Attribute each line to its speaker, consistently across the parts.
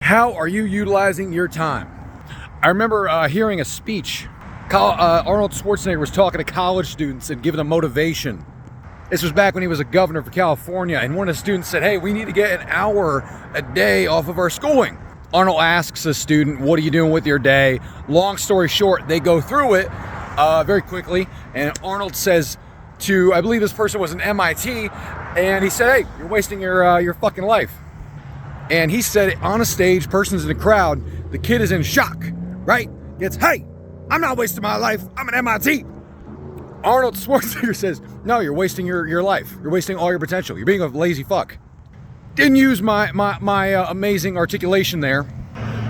Speaker 1: How are you utilizing your time? I remember hearing a speech. Arnold Schwarzenegger was talking to college students and giving them motivation. This was back when he was a governor for California, and one of the students said, hey, we need to get an hour a day off of our schooling. Arnold asks a student, what are you doing with your day? Long story short, they go through it very quickly, and Arnold says to, I believe this person was an MIT, and he said, hey, you're wasting your fucking life. And he said it on a stage, person's in the crowd, the kid is in shock, right? Gets, hey, I'm not wasting my life, I'm an MIT. Arnold Schwarzenegger says, no, you're wasting your life. You're wasting all your potential. You're being a lazy fuck. Didn't use my amazing articulation there.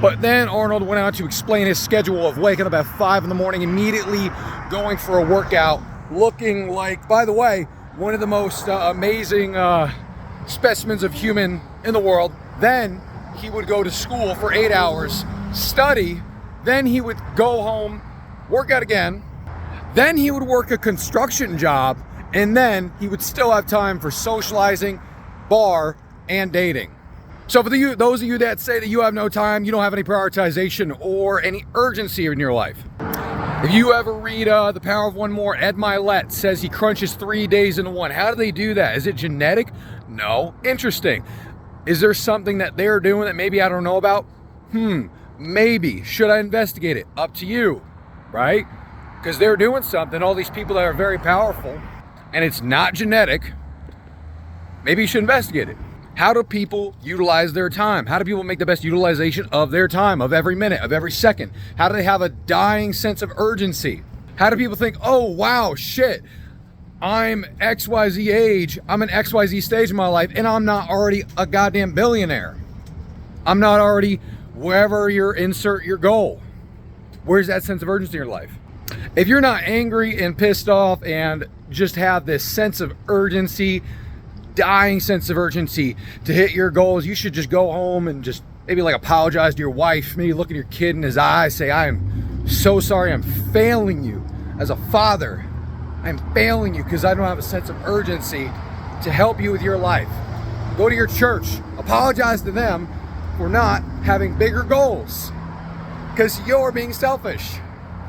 Speaker 1: But then Arnold went on to explain his schedule of waking up at 5 in the morning, immediately going for a workout, looking like, by the way, one of the most amazing specimens of human in the world. Then he would go to school for 8 hours, study, then he would go home, work out again, then he would work a construction job, and then he would still have time for socializing, bar, and dating. So for those of you that say that you have no time, you don't have any prioritization or any urgency in your life. If you ever read The Power of One More, Ed Mylett says he crunches 3 days into one. How do they do that? Is it genetic? No. Interesting. Is there something that they're doing that maybe I don't know about? Maybe. Should I investigate it? Up to you, right? Because they're doing something, all these people that are very powerful, and it's not genetic. Maybe you should investigate it. How do people utilize their time? How do people make the best utilization of their time, of every minute, of every second? How do they have a dying sense of urgency? How do people think, oh, wow, shit, I'm XYZ age, I'm an XYZ stage in my life, and I'm not already a goddamn billionaire. I'm not already wherever you insert your goal. Where's that sense of urgency in your life? If you're not angry and pissed off and just have this sense of urgency, dying sense of urgency to hit your goals, you should just go home and just maybe like apologize to your wife, maybe look at your kid in his eyes, say, I am so sorry, I'm failing you as a father. I'm failing you because I don't have a sense of urgency to help you with your life. Go to your church, apologize to them for not having bigger goals because you're being selfish.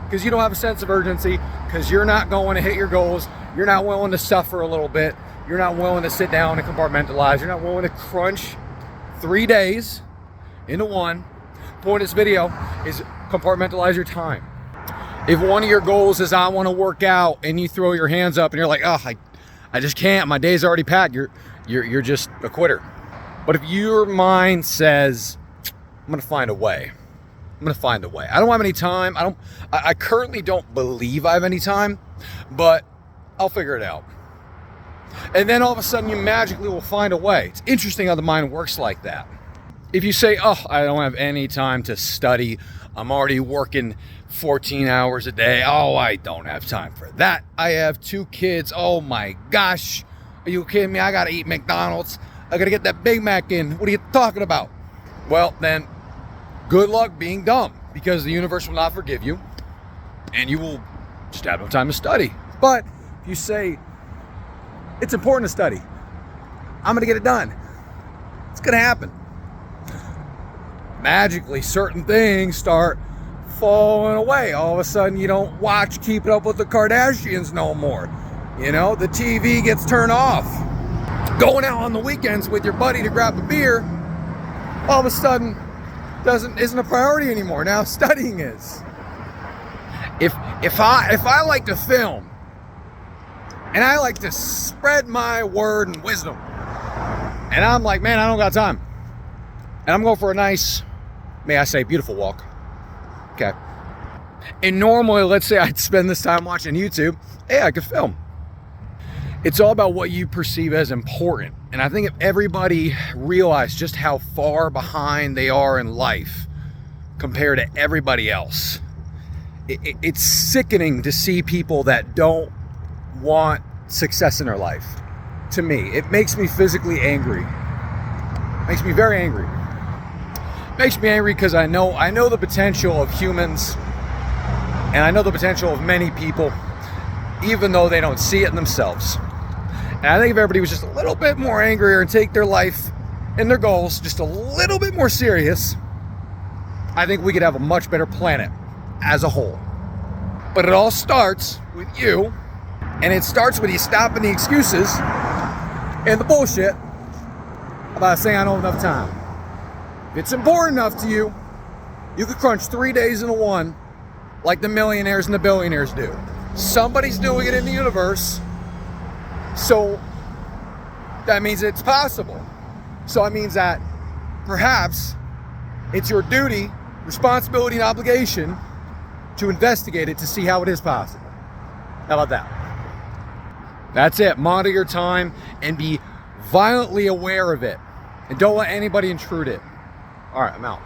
Speaker 1: Because you don't have a sense of urgency, because you're not going to hit your goals, you're not willing to suffer a little bit, you're not willing to sit down and compartmentalize, you're not willing to crunch 3 days into one. The point of this video is compartmentalize your time. If one of your goals is I want to work out and you throw your hands up and you're like, oh, I just can't, my day's already packed, you're just a quitter. But if your mind says, I'm going to find a way, I'm gonna find a way. I don't have any time. I currently don't believe I have any time, but I'll figure it out. And then all of a sudden you magically will find a way. It's interesting how the mind works like that. If you say, oh, I don't have any time to study, I'm already working 14 hours a day. Oh, I don't have time for that. I have 2 kids. Oh my gosh. Are you kidding me? I gotta eat McDonald's. I gotta get that Big Mac in. What are you talking about? Well, then, good luck being dumb, because the universe will not forgive you and you will just have no time to study. But if you say, it's important to study, I'm going to get it done, it's going to happen. Magically, certain things start falling away. All of a sudden, you don't watch Keeping Up with the Kardashians no more. You know, the TV gets turned off. Going out on the weekends with your buddy to grab a beer, all of a sudden, isn't a priority anymore. Now studying is. If I like to film and I like to spread my word and wisdom, and I'm like, man, I don't got time, and I'm going for a nice, may I say, beautiful walk. Okay. And normally, let's say I'd spend this time watching YouTube, hey, I could film. It's all about what you perceive as important. And I think if everybody realized just how far behind they are in life compared to everybody else, it's sickening to see people that don't want success in their life. To me, it makes me physically angry. It makes me very angry. It makes me angry because I know the potential of humans, and I know the potential of many people, even though they don't see it in themselves. And I think if everybody was just a little bit more angrier and take their life and their goals just a little bit more serious, I think we could have a much better planet as a whole. But it all starts with you, and it starts with you stopping the excuses and the bullshit about saying I don't have enough time. If it's important enough to you, you could crunch 3 days into one like the millionaires and the billionaires do. Somebody's doing it in the universe, so that means it's possible. So it means that perhaps it's your duty, responsibility, and obligation to investigate it to see how it is possible. How about that? That's it. Monitor your time and be violently aware of it. And don't let anybody intrude it. All right, I'm out.